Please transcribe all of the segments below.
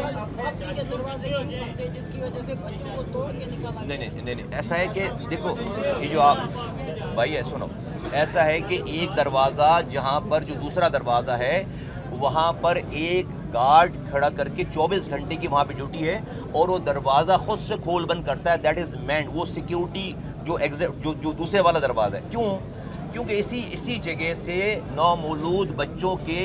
वापसी के दरवाजे बंद थे जिसकी वजह से बच्चों को तोड़ के निकाला। नहीं, ऐसा है कि देखो ये जो आप भाई है सुनो, ऐसा है कि एक दरवाज़ा जहाँ पर जो दूसरा दरवाज़ा है वहाँ पर एक गार्ड खड़ा करके 24 घंटे की वहाँ पे ड्यूटी है और वो दरवाज़ा खुद से खोल बंद करता है। दैट इज़ मैंड। वो सिक्योरिटी जो दूसरे वाला दरवाज़ा है। क्यों? क्योंकि इसी जगह से नौमौलूद बच्चों के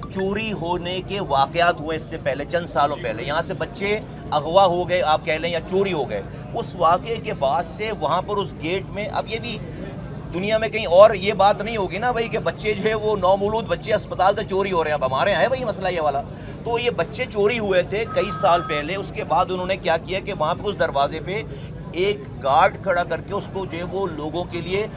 चोरी होने के वाक़यात हुए इससे पहले, चंद सालों पहले। यहाँ से बच्चे अगवा हो गए आप कह लें या चोरी हो गए। उस वाक़े के बाद से वहाँ पर उस गेट में, अब ये भी दुनिया में कहीं और ये बात नहीं होगी ना भाई कि बच्चे जो है वो नौमौलूद बच्चे अस्पताल से चोरी हो रहे हैं। अब हमारे यहाँ है भाई मसला ये वाला। तो ये बच्चे चोरी हुए थे कई साल पहले। उसके बाद उन्होंने क्या किया कि वहाँ पर उस दरवाजे पे एक गार्ड खड़ा करके उसको जो है वो लोगों के लिए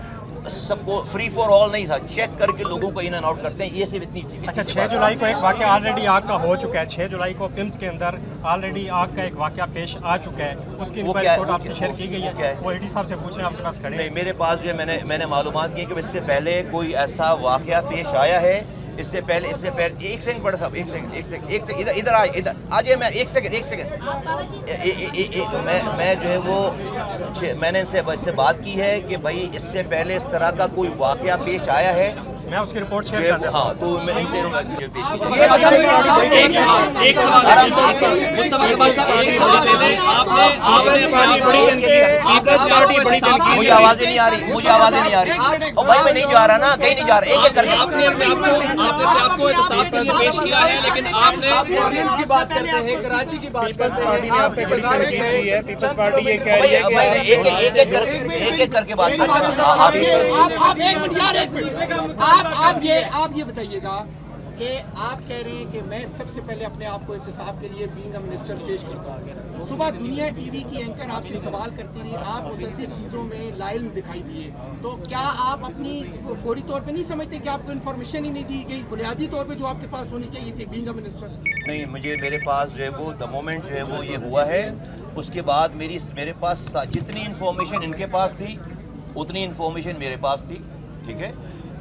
सबको फ्री फॉर ऑल नहीं था, चेक करके लोगों को इन एंड आउट करते हैं। ये सिर्फ इतनी अच्छा, 6 जुलाई को एक वाक़या ऑलरेडी आग का हो चुका है। 6 जुलाई को पिम्स के अंदर ऑलरेडी आग का एक वाक़या पेश आ चुका है। उसकी इंक्वायरी रिपोर्ट आपसे शेयर की गई है। वो एडी साहब से पूछ रहे हैं, आपके पास खड़े नहीं, मेरे पास जो है मैंने मालूमात की कि इससे पहले कोई ऐसा वाक़या पेश आया है। इससे पहले एक सेकंड बड़ा साहब, एक सेकंड इधर आ जाइए। मैं एक सेकंड मैं जो है वो मैंने इससे बात की है कि भाई इससे पहले इस तरह का कोई वाक़या पेश आया है। मैं उसकी रिपोर्ट शेयर कर दूं। हाँ, तो मैं इनसे मुझे आवाज़ें नहीं आ रही। और भाई मैं नहीं जा रहा ना, कहीं नहीं जा रहा। एक करके आपको इंसाफ के लिए पेश किया है, लेकिन आपने ऑडियंस की बात करते हैं, कराची की बात करते हैं। पार्टी ने आप पे बड़ी तनकीद की है। पीपल्स पार्टी ये कह रही है कि एक करके बात आप ये बताइएगा कि आप कह रहे हैं कि मैं सबसे पहले अपने आप को एहतसाब के लिए बीइंग अ मिनिस्टर पेश करता हूँ। सुबह दुनिया टीवी की एंकर आपसे सवाल करती रही, आप मुतअद्दिद चीज़ों में लाइल दिखाई दिए। तो क्या आप अपनी फौरी तौर पे नहीं समझते कि आपको इन्फॉर्मेशन ही नहीं दी गई बुनियादी तौर पे जो आपके पास होनी चाहिए थी बीइंग अ मिनिस्टर? नहीं, मेरे पास जो है वो द मोमेंट जो है वो ये हुआ है, उसके बाद मेरे पास जितनी इन्फॉर्मेशन इनके पास थी उतनी इन्फॉर्मेशन मेरे पास थी। ठीक है,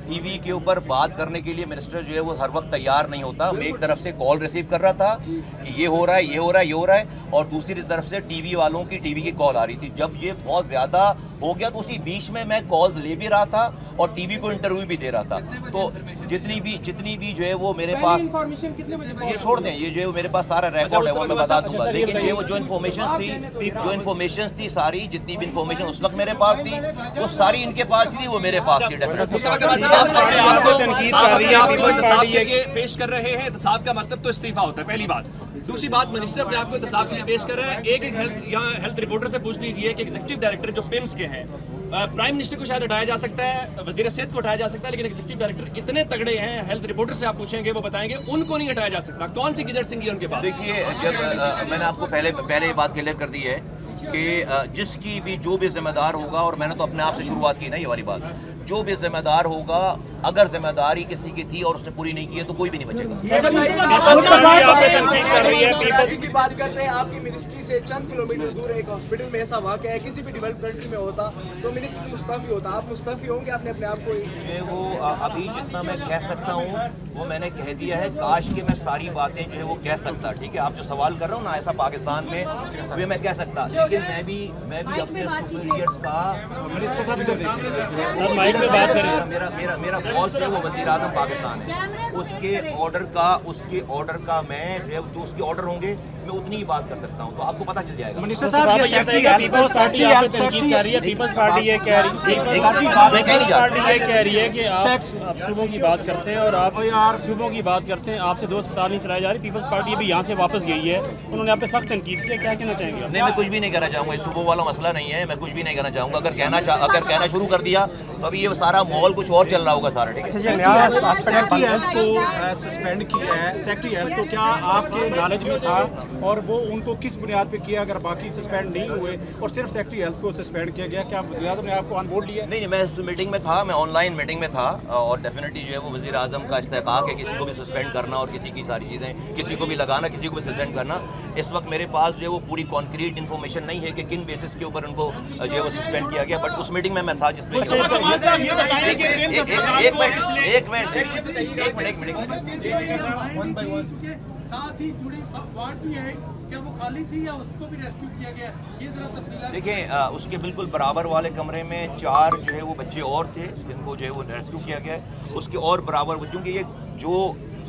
टीवी के ऊपर बात करने के लिए मिनिस्टर जो है वो हर वक्त तैयार नहीं होता। मैं एक तरफ से कॉल रिसीव कर रहा था कि ये हो रहा है, और दूसरी तरफ से टीवी वालों की कॉल आ रही थी। जब ये बहुत ज़्यादा हो गया तो उसी बीच में मैं कॉल्स ले भी रहा था और टीवी को इंटरव्यू भी दे रहा था। तो जितनी भी जो है वो मेरे पास, ये छोड़ दें, ये जो है मेरे पास सारा रिकॉर्ड है वो मैं बता दूंगा। लेकिन ये वो जो इन्फॉर्मेशन थी सारी, जितनी भी इन्फॉर्मेशन उस वक्त मेरे पास थी वो सारी इनके पास थी, वो मेरे पास थी। डेफिनेटली पेश कर रहे हैं। एहतसाब का मतलब तो इस्तीफा होता है, पहली बात। दूसरी बात, मिनिस्टर अपने आपको एहतसाब के लिए पेश कर रहे हैं। एक हेल्थ रिपोर्टर से पूछ लीजिए कि एग्जीक्यूटिव डायरेक्टर जो पिम्स के हैं, प्राइम मिनिस्टर को शायद हटाया जा सकता है, वजीर सेहत को हटाया जा सकता है, लेकिन एग्जीक्यूटिव डायरेक्टर इतने तगड़े हैं, हेल्थ रिपोर्टर से आप पूछेंगे वो बताएंगे उनको नहीं हटाया जा सकता। कौन सी गिदड़ सिंह उनके पास? देखिए, जब मैंने आपको पहले ये बात क्लियर कर दी है कि जिसकी भी जो भी जिम्मेदार होगा, और मैंने तो अपने आप से शुरुआत की ना ये वाली बात, जो भी जिम्मेदार होगा, अगर जिम्मेदारी किसी की थी और उसने पूरी नहीं की है तो कोई भी नहीं बचेगा। की बात करते हैं, आपकी मिनिस्ट्री से चंद किलोमीटर दूर एक हॉस्पिटल में ऐसा वाक़या है, किसी भी डेवलप कंट्री में होता तो मिनिस्टर मुस्तफ़ी होता। आप मुस्तफ़ी होंगे अपने आप को? जो वो अभी जितना मैं कह सकता हूँ वो मैंने कह दिया है। काश कि मैं सारी बातें जो है वो कह सकता। ठीक है, आप जो सवाल कर रहे हो ना, ऐसा पाकिस्तान में वे मैं कह सकता, लेकिन मैं भी अपने सुपीरियर्स का मेरा बॉस जो है वो वज़ीर आज़म पाकिस्तान है। उसके ऑर्डर का मैं जो उसके ऑर्डर होंगे मैं उतनी ही बात कर सकता हूँ, तो आपको पता चल जाएगा। मिनिस्टर साहब, ये पीपल्स पार्टी आप पे तनकीद कर रही है। पीपल्स पार्टी ये कह रही है कि आप सूबों की बात करते हैं और आप सूबों की बात करते हैं, आपसे 2 अस्पताल नहीं चलाए जा रहे। पीपल्स पार्टी अभी यहाँ से वापस गई है, उन्होंने आप पे सख्त तनकीद किया, क्या कहना चाहेंगे? नहीं, मैं कुछ भी नहीं कहना चाहूँगा। सूबों वाला मसला नहीं है, मैं कुछ भी नहीं कहना चाहूँगा। अगर कहना शुरू कर दिया तो अभी ये सारा माहौल कुछ और चल रहा होगा सारा। ठीक है, सेक्रेटरी हेल्थ को सस्पेंड किया है, सेक्रेटरी हेल्थ को क्या आपके नॉलेज में था और वो उनको किस बुनियाद पे किया? अगर बाकी सस्पेंड नहीं हुए और सिर्फ सेक्रेटरी हेल्थ को सस्पेंड किया गया, क्या वज़ीर आज़म ने आपको ऑन बोर्ड लिया? नहीं, मैं उस मीटिंग में था, मैं ऑनलाइन मीटिंग में था, और डेफिनेटली जो है वो वज़ीर आज़म का इस्तेहकाक है किसी को भी सस्पेंड करना और किसी की सारी चीज़ें, किसी को भी लगाना, किसी को भी सस्पेंड करना। इस वक्त मेरे पास जो है वो पूरी कॉन्क्रीट इन्फॉर्मेशन नहीं है कि किन बेसिस के ऊपर उनको जो है वो सस्पेंड किया गया, बट उस मीटिंग में मैं था जिसमें एक मिनट साथ ही जुड़ी वार्ड भी है, क्या वो खाली थी या उसको भी रेस्क्यू किया गया? ये जरा तफसीलात देखिए उसके बिल्कुल बराबर वाले कमरे में 4 जो है वो बच्चे और थे जिनको जो है वो रेस्क्यू किया गया है। उसके और बराबर बच्चों की ये जो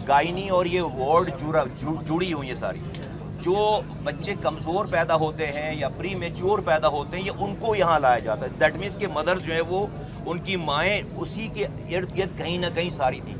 गायनी और ये वार्ड जुड़ी हुई है सारी, जो बच्चे कमज़ोर पैदा होते हैं या प्री मेच्योर पैदा होते हैं, ये उनको यहाँ लाया जाता है। दैट मीन्स के मदर जो है वो उनकी माएँ उसी के इर्द गिर्द कहीं ना कहीं सारी थी।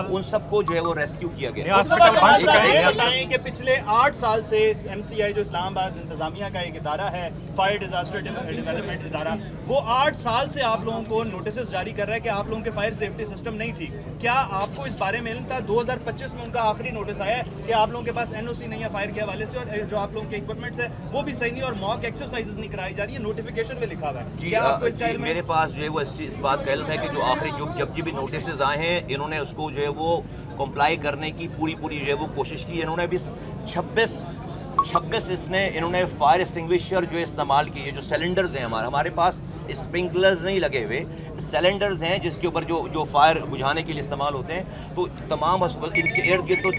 उन सबको जो है वो रेस्क्यू किया गया। बताएं कि पिछले 8 साल से MCI जो इस्लामाबाद इंतजामिया का एक इदारा है, फायर डिजास्टर डेवलपमेंट इदारा, वो 8 साल से आप लोगों को नोटिस जारी कर रहा है कि आप लोगों के फायर सेफ्टी सिस्टम नहीं ठीक। क्या आपको इस बारे में इल्म था? 2025 में उनका आखिरी नोटिस आया है कि आप लोगों के पास NOC नहीं है फायर के हवाले से, और जो आप लोगों के इक्विपमेंट्स है वो भी सही नहीं, और मॉक एक्सरसाइजेस नहीं कराई जा रही है, नोटिफिकेशन में लिखा हुआ है। क्या आपको इस जी मेरे पास जो है वो इस बात का इल्म है कि जो आखिरी जब भी नोटिस आए हैं, इन्होंने उसको जो है वो कंप्लाई करने की पूरी जो है वो कोशिश की। इन्होंने अभी 26 इन्होंने फायर एक्सटिंग्विशर जो इस्तेमाल किए, जो सिलेंडर्स हैं हमारे पास स्प्रिंकलर्स नहीं लगे हुए, सिलेंडर्स हैं जिसके ऊपर जो फायर बुझाने के लिए इस्तेमाल होते हैं। तो तमाम इनके इर्द गिर्द तो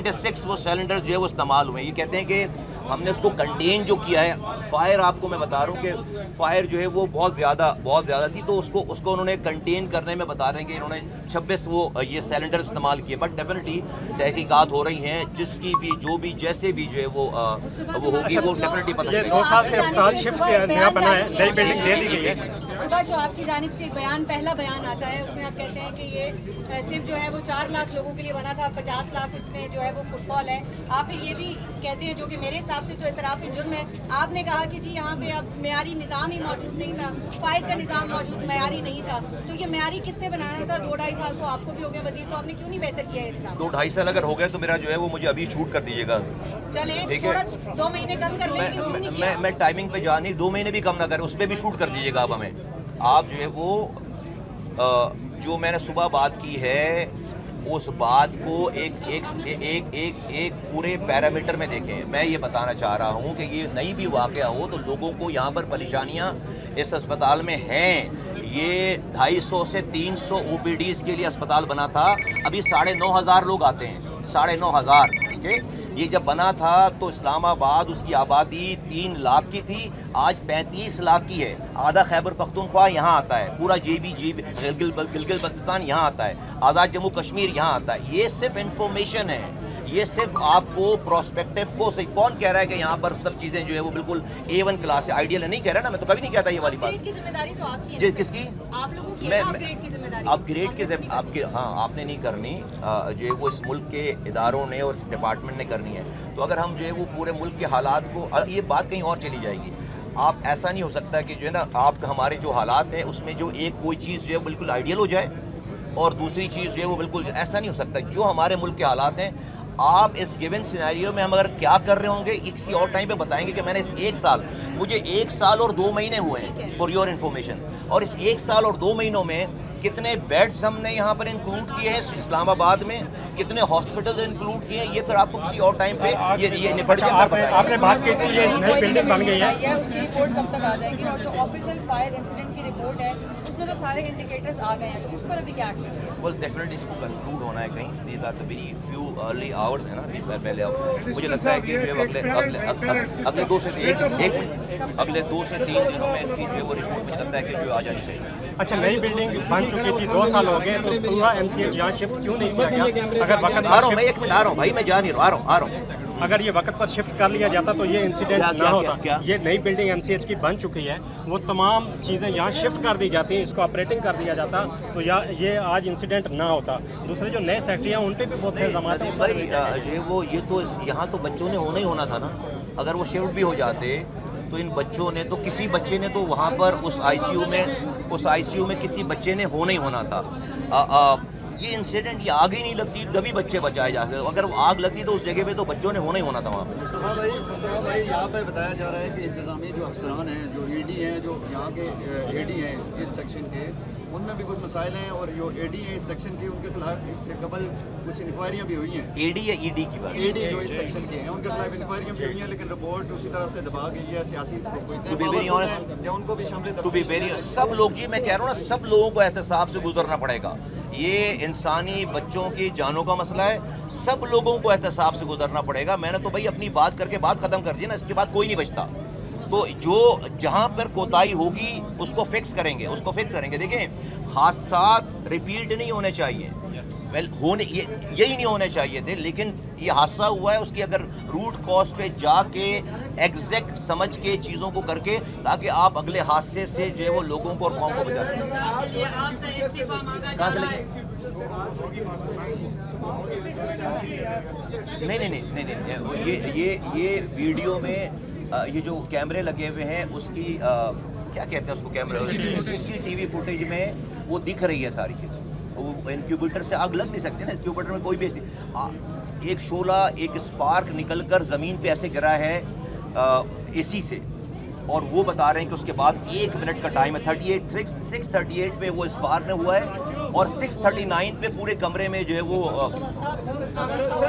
26 वो सिलेंडर्स जो है वो इस्तेमाल हुए हैं। ये कहते हैं कि हमने उसको कंटेन जो किया है, फायर आपको मैं बता रहा हूँ कि फायर जो है वो बहुत ज़्यादा थी, तो उसको उन्होंने कंटेन करने में बता रहे हैं कि इन्होंने 26 वो ये सिलेंडर इस्तेमाल किए। बट डेफिनेटली तहकीकात हो रही हैं, जिसकी भी जो भी जैसे भी जो है वो होगी वो डेफिनेटली पता चलेगा। 2 साल से अस्पताल शिफ्ट नया बना है, नई बिल्डिंग दे दी गई है। सुबह जो आपकी जानिब से पहला बयान आता है, उसमें आप कहते हैं कि ये सिर्फ जो है वो 4 लाख लोगों के लिए बना था, 50 लाख इसमें जो है वो फुटबॉल है। आप फिर ये भी कहते हैं, जो कि मेरे हिसाब से तो इतराफ़ जुर्म है, आपने कहा कि जी यहाँ पे अब मेयारी निज़ाम ही मौजूद नहीं था, फायर का निज़ाम मौजूद मेयारी नहीं था। तो ये मेयारी किसने बनाया था? 2-2.5 साल तो आपको भी हो गए वजीर, तो आपने क्यों नहीं बेहतर किया ये निज़ाम? 2-2.5 साल अगर हो गए तो मेरा जो है वो मुझे अभी छूट कर दीजिएगा। चले थोड़ा 2 महीने कम कर लेंगे। मैं टाइमिंग पे जा नहीं, 2 महीने भी कम ना करें, उस पर भी शूट कर दीजिएगा आप हमें। आप जो है वो जो मैंने सुबह बात की है, उस बात को एक पूरे पैरामीटर में देखें। मैं ये बताना चाह रहा हूँ कि ये नहीं भी वाक़या हो तो लोगों को यहाँ पर परेशानियाँ इस अस्पताल में हैं। ये 250 से 300 OPDs के लिए अस्पताल बना था, अभी 9,500 लोग आते हैं, 9,500। ठीक है, ये जब बना था तो इस्लामाबाद उसकी आबादी 3 लाख की थी, आज 35 लाख की है। आधा खैबर पख्तूनख्वा यहाँ आता है, पूरा गिलगित बल्तिस्तान यहाँ आता है, आज़ाद जम्मू कश्मीर यहाँ आता है। ये सिर्फ इंफॉर्मेशन है, ये सिर्फ आपको प्रोस्पेक्टिव को सही। कौन कह रहा है कि यहाँ पर सब चीज़ें जो है वो बिल्कुल A1 क्लास है, आइडियल है? नहीं कह रहा ना, मैं तो कभी नहीं कहता ये वाली बात। की जिम्मेदारी तो आपकी है। किसकी? आप लोगों की है, अपग्रेड की जिम्मेदारी। अपग्रेड की आपके, हाँ, आपने नहीं करनी, जो है वो इस मुल्क के इदारों ने और डिपार्टमेंट ने करनी है। तो अगर हम जो है वो पूरे मुल्क के हालात को, ये बात कहीं और चली जाएगी। आप ऐसा नहीं हो सकता कि जो है ना, आप हमारे जो हालात हैं उसमें जो एक कोई चीज़ जो है बिल्कुल आइडियल हो जाए और दूसरी चीज़ जो है वो बिल्कुल, ऐसा नहीं हो सकता। जो हमारे मुल्क के हालात हैं, आप इस गिवन सिनेरियो में हम अगर क्या कर रहे होंगे किसी और टाइम पे बताएंगे कि मैंने इस 1 साल, मुझे 1 साल और 2 महीने हुए हैं फॉर योर इन्फॉर्मेशन, और इस 1 साल और 2 महीनों में कितने बेड्स हमने यहाँ पर इंक्लूड किए हैं इस्लामाबाद में, कितने हॉस्पिटल्स इंक्लूड किए हैं, ये फिर आपको किसी और टाइम पे ये निपट के आपने बात की थी ये नई बिल्डिंग बन गई है, उसकी रिपोर्ट कब तक आ जाएगी? और जो ऑफिशियल फायर इंसिडेंट की रिपोर्ट है उसमें तो सारे इंडिकेटर्स आ गए हैं, तो उस पर अभी क्या एक्शन है? वेल डेफिनेटली इसको कंक्लूड होना है कहीं, these are the very few early hours है ना, पहले मुझे लगता है कि जो अगले 2 से 3 दिनों में इसकी जो है वो रिपोर्ट में लगता है कि जो आ जानी चाहिए। अच्छा, नई बिल्डिंग बन चुकी थी, 2 साल हो गए, तो पूरा MCH यहाँ शिफ्ट क्यों नहीं किया गया? अगर वक्त आ रहा हूँ मैं, 1 मिनट आ रहा हूँ भाई, मैं जा नहीं रहा, आ रहा हूँ। अगर ये वक्त पर शिफ्ट कर लिया जाता तो ये इंसिडेंट ना होता। ये नई बिल्डिंग MCH की बन चुकी है, वो तमाम चीज़ें यहाँ शिफ्ट कर दी जाती हैं, इसको ऑपरेटिंग कर दिया जाता तो ये आज इंसिडेंट ना होता। दूसरे जो नए सेक्रेटरी हैं उन पर भी बहुत से इल्ज़ाम हैं भाई, जो वो ये तो यहाँ तो बच्चों ने होना ही होना था ना। अगर वो शिफ्ट भी हो जाते तो इन बच्चों ने तो, किसी बच्चे ने तो वहाँ पर उस ICU में किसी बच्चे ने होना ही होना था। ये इंसिडेंट, ये आग ही नहीं लगती तभी बच्चे बचाए जा सकते, अगर वो आग लगती तो उस जगह पे तो बच्चों ने होना ही होना था वहाँ पे। हाँ भाई, यहाँ पे बताया जा रहा है कि इंतज़ामी जो अफसरान हैं, जो ED हैं, जो यहाँ के AD हैं इस सेक्शन के, उनमें भी कुछ मसाइल हैं और जो एडी है इस सेक्शन के उनके खिलाफ इससे कबल कुछ इंक्वायरियां भी हुई हैं। एडी या ईडी की बात? एडी जो इस सेक्शन के हैं उनके खिलाफ इंक्वायरियां भी हुई हैं, लेकिन रिपोर्ट उसी तरह से दबा गई है। सियासी या उनको भी शामिल टू बी वेरी सब लोग, जी मैं कह रहा हूँ ना, सब लोगों को एहतसाब से गुजरना पड़ेगा। ये इंसानी बच्चों की जानों का मसला है, सब लोगों को एहतसाब से गुजरना पड़ेगा। मैंने तो भाई अपनी बात करके बात खत्म कर दी ना, इसके बाद कोई नहीं बचता। तो जो जहां पर कोताही होगी उसको फिक्स करेंगे, उसको फिक्स करेंगे। देखें, हादसात रिपीट नहीं होने चाहिए, यही नहीं होने चाहिए थे, लेकिन ये हादसा हुआ है, उसकी अगर रूट कॉज पे जाके एग्जैक्ट समझ के चीज़ों को करके, ताकि आप अगले हादसे से जो है वो लोगों को और कौम को बचा सकें। कहाँ से लगे? नहीं, ये वीडियो में ये जो कैमरे लगे हुए हैं उसकी क्या कहते हैं उसको, कैमरे CCTV फुटेज में वो दिख रही है सारी चीज़। वो इंक्यूबेटर से आग लग नहीं सकती ना, इंक्यूबेटर में कोई भी ऐसी एक शोला, एक स्पार्क निकलकर ज़मीन पे ऐसे गिरा है AC से, और वो बता रहे हैं कि उसके बाद 1 मिनट का टाइम है। 6:38 पे वो स्पार्क में हुआ है और 6:39 पे पूरे कमरे में जो है वो